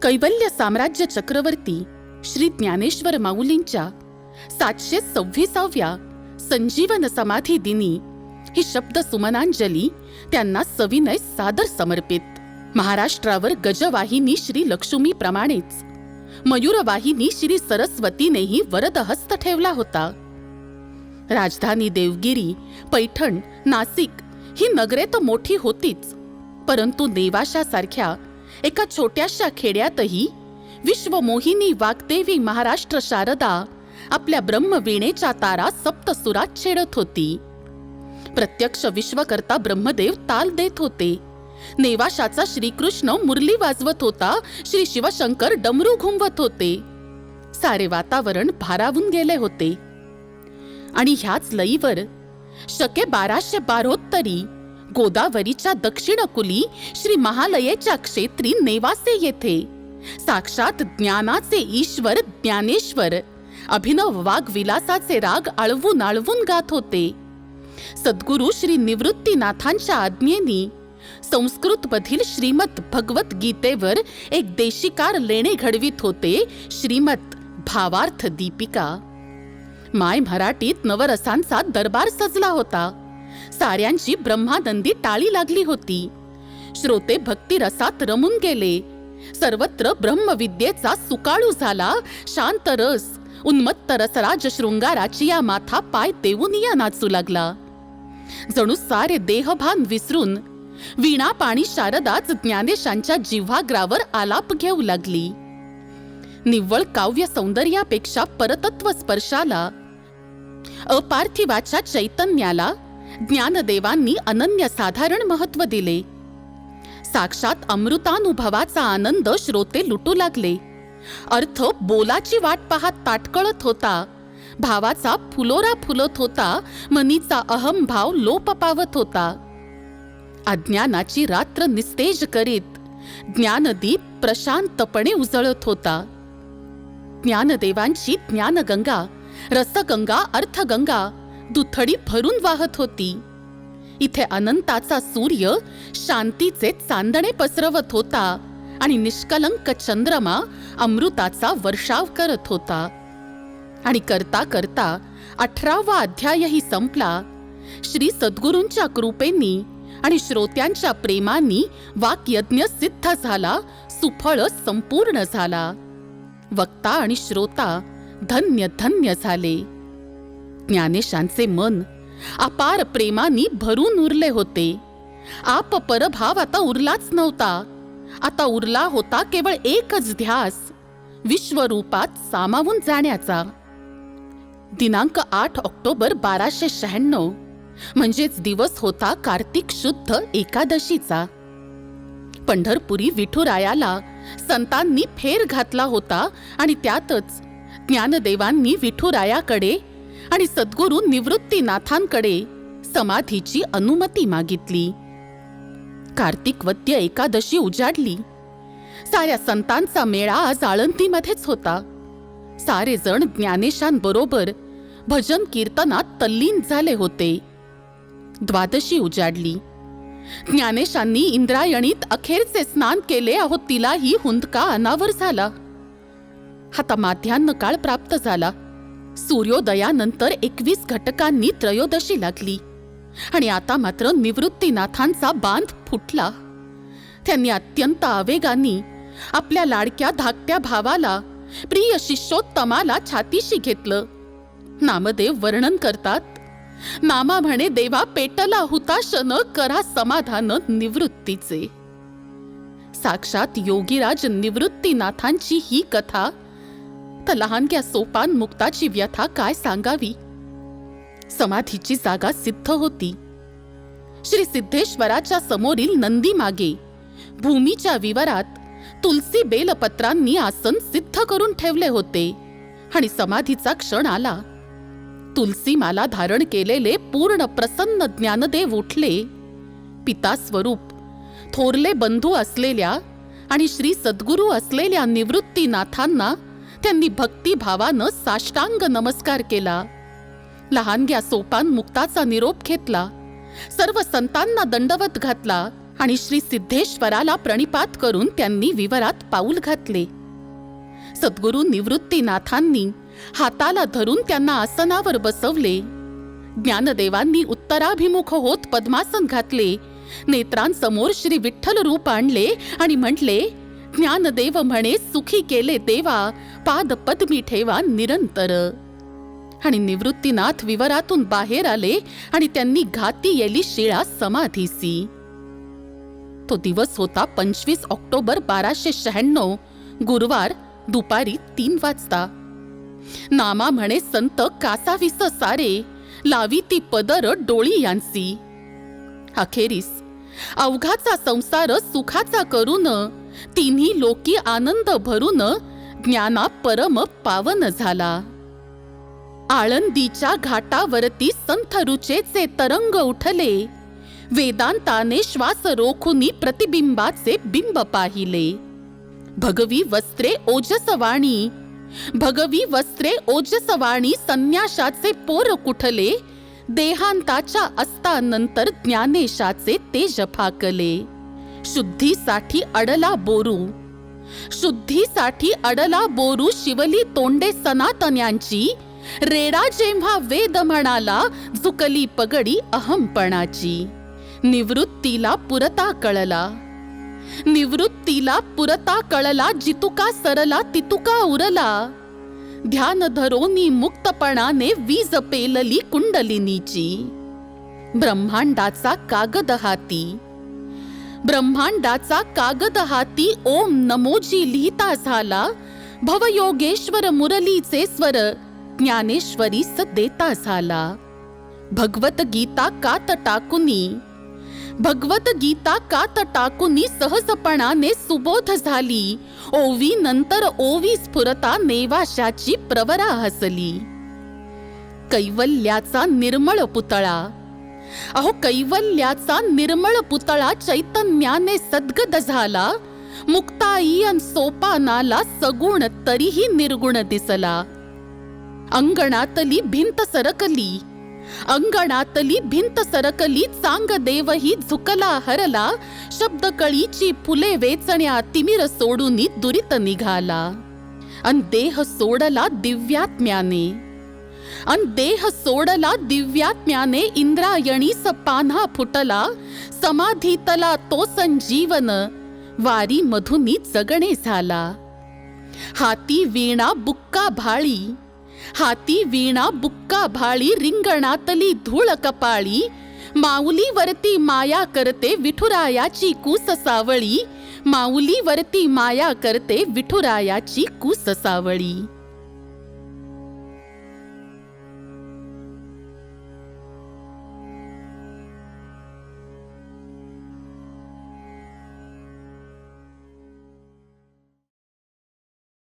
कैवल्य साम्राज्य चक्रवर्ती श्री ज्ञानेश्वर माऊलींच्या 726व्या संजीवन समाधी दिनी ही शब्द सुमनांजली त्यांना सविनय सादर समर्पित. महाराष्ट्रावर गजवाहिनी श्री लक्ष्मी प्रमाणेच मयूरवाहिनी श्री सरस्वतीनेही वरदहस्त ठेवला होता. राजधानी देवगिरी, पैठण, नाशिक ही नगरे तर मोठी होतीच, परंतु नेवाशासारख्या एका छोट्याशा खेड्यातही विश्वमोहिनी वाग्देवी महाराष्ट्र शारदा आपल्या ब्रह्मवीणेच्या तारा सप्तसुरात छेडत होती. प्रत्यक्ष विश्वकर्ता ब्रह्मदेव ताल देत होते. नेवाशाचा श्रीकृष्ण मुरली वाजवत होता. श्री शिवशंकर डमरू घुमवत होते. सारे वातावरण भारावून गेले होते. आणि ह्याच लईवर शके 1272 गोदावरीच्या दक्षिणकुली श्री महालयेच्या क्षेत्री नेवासे येथे साक्षात ज्ञानाचे ईश्वर ज्ञानेश्वर अभिनव वाग्विलासाचे राग आळवून आळवून गात होते. सद्गुरु श्री निवृत्तीनाथांच्या आज्ञेनी संस्कृतमधील श्रीमद भगवत गीतेवर एक देशिकार लेणे घडवित होते. श्रीमद भावार्थ दीपिका. माय मराठीत नवरसांचा दरबार सजला होता. साऱ्यांची ब्रह्मानंदी टाळी लागली होती. श्रोते भक्तिरसात रमून गेले. सर्वत्र ब्रह्मविद्येचा सुकाळू झाला. शांत रस, उन्मत्त रसराज शृंगाराची या माथा पाय देऊन या नाचू लागला. जणू सारे देहभान विसरून वीणा पाणी शारदाच ज्ञानेशांच्या जिव्हाग्रावर आलाप घेऊ लागली. निव्वळ काव्य सौंदर्यापेक्षा परतत्व स्पर्शाला, अपार्थिवाच्या चैतन्याला ज्ञानदेवांनी अनन्यसाधारण महत्त्व दिले. साक्षात अमृतानुभवाचा आनंद श्रोते लुटू लागले. अर्थ बोलाची वाट पाहत ताटकळत होता. भावाचा फुलोरा फुलत होता. मनीचा अहंभाव लोप पावत होता. अज्ञानाची रात्र निस्तेज करीत ज्ञानदीप प्रशांतपणे उजळत होता. ज्ञानदेवांची ज्ञानगंगा, रसगंगा, अर्थगंगा दुथडी भरून वाहत होती. इथे अनंताचा सूर्य शांतीचे चांदणे पसरवत होता आणि निष्कलंक चंद्रमा अमृताचा वर्षाव करत होता. आणि करता करता 18वा अध्यायही संपला. श्री सद्गुरूंच्या कृपेनी आणि श्रोत्यांच्या प्रेमांनी वाक्यज्ञ सिद्ध झाला. सुफळ संपूर्ण झाला. वक्ता आणि श्रोता धन्य धन्य झाले. ज्ञानेशांचे मन अपार प्रेमानी भरून उरले होते. आप परभाव आता उरलाच नव्हता. आता उरला होता केवळ एकच ध्यास, विश्वरूपात सामावून जाण्याचा. दिनांक 8 ऑक्टोबर 1296 म्हणजेच दिवस होता कार्तिक शुद्ध एकादशीचा. पंढरपुरी विठुरायाला संतांनी फेर घातला होता आणि त्यातच ज्ञानदेवांनी विठुरायाकडे आणि सद्गुरू निवृत्तीनाथांकडे समाधीची अनुमती मागितली. कार्तिक वद्य एकादशी उजाडली. साऱ्या संतांचा मेळा आज आळंदीमध्येच होता. सारे जण ज्ञानेशांबरोबर भजन कीर्तनात तल्लीन झाले होते. द्वादशी उजाडली. ज्ञानेशांनी इंद्रायणीत अखेरचे स्नान केले. अहो तिलाही हुंदका अनावर झाला. आता माध्यान्ह काळ प्राप्त झाला. सूर्योदयानंतर 21 घटकांनी त्रयोदशी लागली आणि आता मात्र निवृत्तीनाथांचा बांध फुटला. त्यांनी अत्यंत आवेगाने आपल्या लाडक्या धाकट्या भावाला, प्रिय शिष्योत्तमाला छातीशी घेतलं. नामदेव वर्णन करतात, नामा म्हणे देवा पेटला हुताशन, करा समाधान निवृत्तीचे. साक्षात योगीराज निवृत्तीनाथांची ही कथा तर लहानग्या सोपान मुक्ताची व्यथा काय सांगावी. समाधीची जागा सिद्ध होती. श्री सिद्धेश्वराच्या समोरील नंदी मागे भूमीच्या विवरात तुलसी बेलपत्रांनी आसन सिद्ध करून ठेवले होते आणि समाधीचा क्षण आला. तुलसी माला धारण केलेले पूर्ण प्रसन्न ज्ञानदेव उठले. पिता स्वरूप थोरले बंधू असलेल्या आणि श्री सद्गुरू असलेल्या निवृत्तीनाथांना त्यांनी भक्तिभावानं साष्टांग नमस्कार केला. लहानग्या सोपान मुक्ताचा निरोप घेतला. सर्व संतांना दंडवत घातला आणि श्री सिद्धेश्वराला प्रणिपात करून त्यांनी विवरात पाऊल घातले. सद्गुरू निवृत्तीनाथांनी हाताला धरून त्यांना आसनावर बसवले. ज्ञानदेवांनी उत्तराभिमुख होत पद्मासन घातले. नेत्रांसमोर श्री विठ्ठल रूप आणले आणि म्हटले, ज्ञानदेव म्हणे, सुखी केले देवा, पाद पद्मी ठेवा निरंतर. आणि निवृत्तीनाथ विवरातून बाहेर आले आणि त्यांनी घाती येली शिळा समाधीसी. तो दिवस होता 25 ऑक्टोबर 1296, गुरुवार, दुपारी 3 वाजता. नामा म्हणे संत कासावीस सारे, लावी ती पदर डोळी यांसी. अखेरीस अवघाचा संसार सुखाचा करून, तिन्ही लोकी आनंद भरून, ज्ञाना परम पावन झाला. आळंदीच्या घाटावरती संथ रुचेचे तरंग उठले. वेदांताने श्वास रोखुनी प्रतिबिंबाचे बिंब पाहिले. भगवी वस्त्रे ओजसवाणी, भगवी वस्त्रे ओजसवाणी, संन्याशाचे पोर कुठले. देहांताच्या अस्तानंतर ज्ञानेशाचे तेज फाकले. शुद्धीसाठी अडला बोरू, शुद्धीसाठी अडला बोरू, शिवली तोंडे सनातन्यांची. रेडा जेव्हा वेद म्हणाला, झुकली पगडी अहंपणाची. निवृत्तीला पुरता कळला, निवृत्तीला पुरता कळला, जितुका सरला तितुका उरला. ध्यान धरोनी मुक्तपणाने वीज पेलली कुंडलिनीची. ब्रह्मांडाचा कागद हाती, ब्रह्मांडाचा कागद हाती, ओम नमोजी लिहिता झाला. भवयोगेश्वर मुरलीचे स्वर, ज्ञानेश्वरीस देता झाला. भगवत गीता कात टाकुनी, भगवत गीता कात टाकुनी, सहजपणाने सुबोध झाली. ओवी नंतर ओवी स्फुरता, नेवाशाची प्रवरा हसली. कैवल्याचा निर्मळ पुतळा, अहो कैवल्याचा निर्मळ पुतळा, चैतन्याने सद्गद झाला. मुक्ताईयन सोपानाला, सगुण तरीही निर्गुण दिसला. अंगणातली भिंत सरकली, अंगणातली भिंत सरकली, चांग देवही झुकला हरला. शब्द कळीची फुले वेचण्या, तिमिर सोडून दुरित निघाला. अन देह सोडला दिव्यात्म्याने, अन देह सोडला दिव्यात्म्याने, इंद्रायणीस पान्हा फुटला. समाधीतला तो संजीवन, वारी मधुनी जगणे झाला. हाती वीणा बुक्का भाळी, हाती वीणा बुक्का भाळी, रिंगणातली धूळ कपाळी. माऊलीवरती माया करते विठुरायाची कूस सावळी. माऊलीवरती माया करते विठुरायाची कूस सावळी.